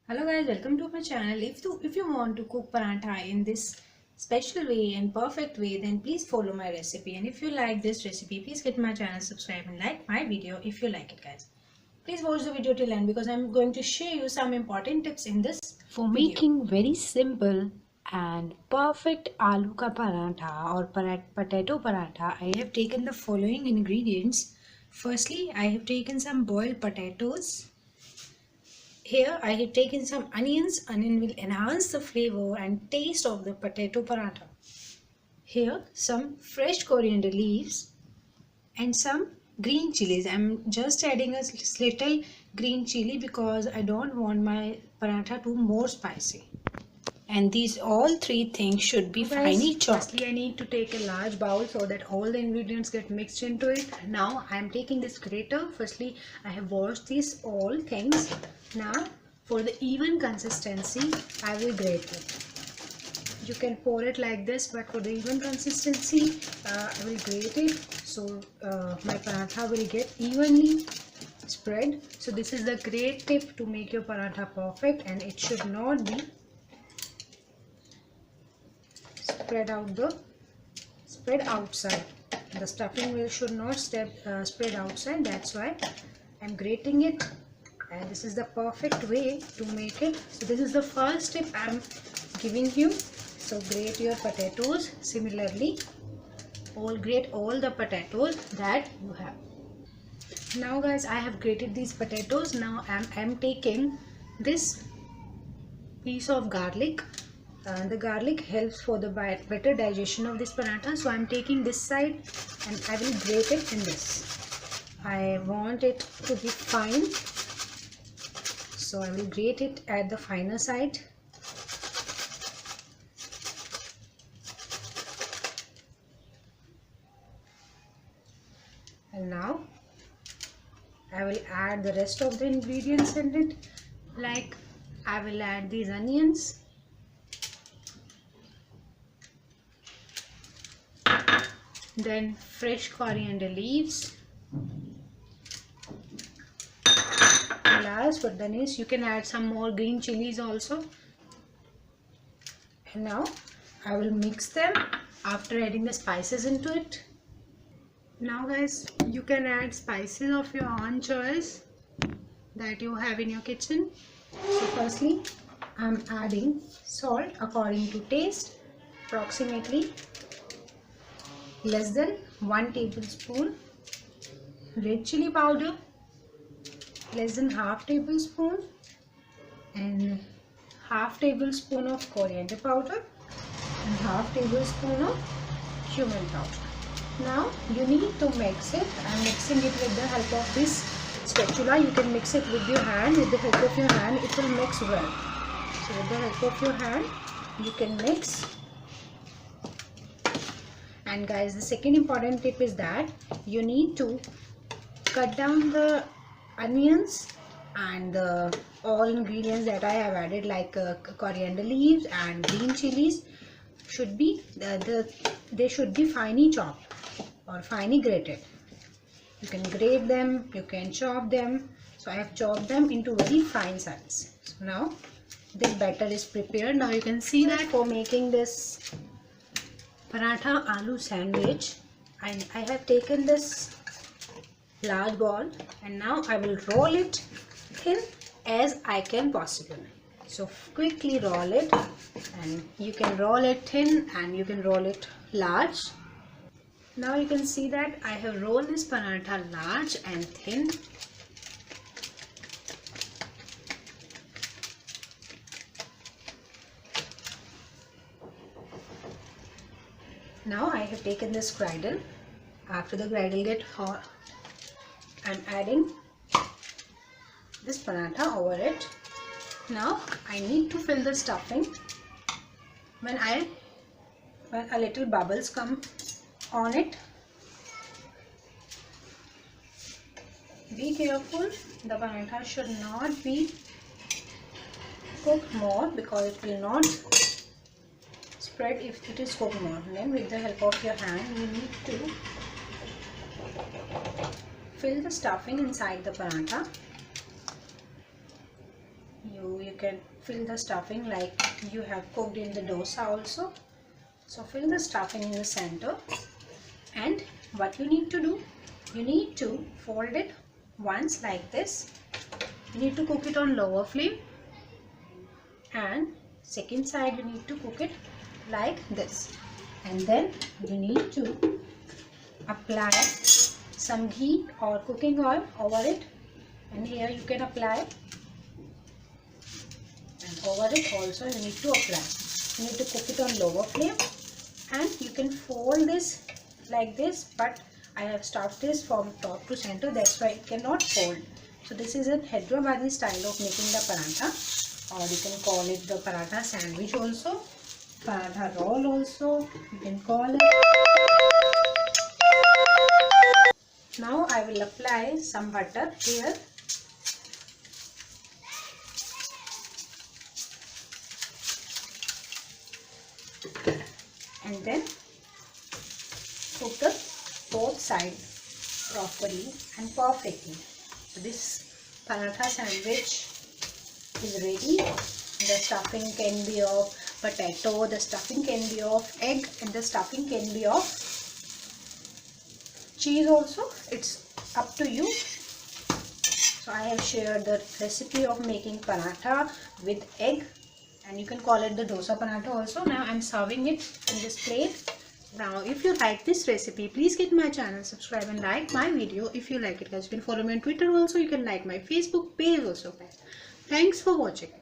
Hello guys, welcome to my channel. If you want to cook paratha in this special way and perfect way, then please follow my recipe. And if you like this recipe, please hit my channel, subscribe and like my video if you like it, guys. Please watch the video till end because I'm going to share you some important tips in this For video. making very simple and perfect aloo ka paratha or potato paratha, I have taken the following ingredients. Firstly, I have taken some boiled potatoes. Here I have taken some onions. Onion will enhance the flavor and taste of the potato paratha. Here some fresh coriander leaves and some green chilies. I'm just adding a little green chili because I don't want my paratha to more spicy. And these all three things should be finely chopped. Firstly, I need to take a large bowl so that all the ingredients get mixed into it. Now I am taking this grater. Firstly, I have washed these all things. Now for the even consistency, I will grate it. You can pour it like this, but for the even consistency, I will grate it so my paratha will get evenly spread. So this is the great tip to make your paratha perfect, and it should not be spread outside. The stuffing should not spread outside. That's why I'm grating it, and this is the perfect way to make it. So this is the first tip I'm giving you. So grate your potatoes similarly. Grate all the potatoes that you have. Now guys, I have grated these potatoes. Now I'm taking this piece of garlic. The garlic helps for the better digestion of this paratha. So I'm taking this side and I will grate it in this. I want it to be fine, so I will grate it at the finer side. And now I will add the rest of the ingredients in it. Like I will add these onions, then fresh coriander leaves. Last but the least, you can add some more green chilies also. And now I will mix them after adding the spices into it. Now guys, you can add spices of your own choice that you have in your kitchen. So firstly, I'm adding salt according to taste, approximately less than 1 tablespoon. Red chili powder, less than half tablespoon, and half tablespoon of coriander powder and half tablespoon of cumin powder. Now you need to mix it. I'm mixing it with the help of this spatula. You can mix it with your hand. With the help of your hand, it will mix well. So with the help of your hand, you can mix. And guys, the second important tip is that you need to cut down the onions and all ingredients that I have added, like coriander leaves and green chilies, should be they should be finely chopped or finely grated. You can grate them, you can chop them. So I have chopped them into very fine size. So now this batter is prepared. Now you can see that for making this paratha aloo sandwich, I have taken this large ball and now I will roll it thin as I can possible. So quickly roll it, and you can roll it thin and you can roll it large. Now you can see that I have rolled this paratha large and thin. Now I have taken this griddle. After the griddle get hot, I'm adding this paratha over it. Now I need to fill the stuffing. When a little bubbles come on it, be careful. The paratha should not be cooked more because it will not spread if it is cooked more. Then with the help of your hand, you need to fill the stuffing inside the paratha. You you can fill the stuffing like you have cooked in the dosa also. So fill the stuffing in the center, and what you need to do, you need to fold it once like this. You need to cook it on lower flame, and second side you need to cook it like this, and then you need to apply some ghee or cooking oil over it, and here you can apply, and over it also you need to apply. You need to cook it on lower flame, and you can fold this like this, but I have stuffed this from top to center, that's why it cannot fold. So this is a Hyderabadi style of making the paratha, or you can call it the paratha sandwich also, paratha roll also you can call it. Now I will apply some butter here. And then cook the both sides properly and perfectly. So this paratha sandwich is ready. The stuffing can be of potato, the stuffing can be of egg, and the stuffing can be of cheese also. It's up to you. So I have shared the recipe of making paratha with egg, and you can call it the dosa paratha also. Now I'm serving it in this plate. Now if you like this recipe, please get my channel, subscribe and like my video if you like it guys. You can follow me on Twitter also, you can like my Facebook page also guys. Thanks for watching.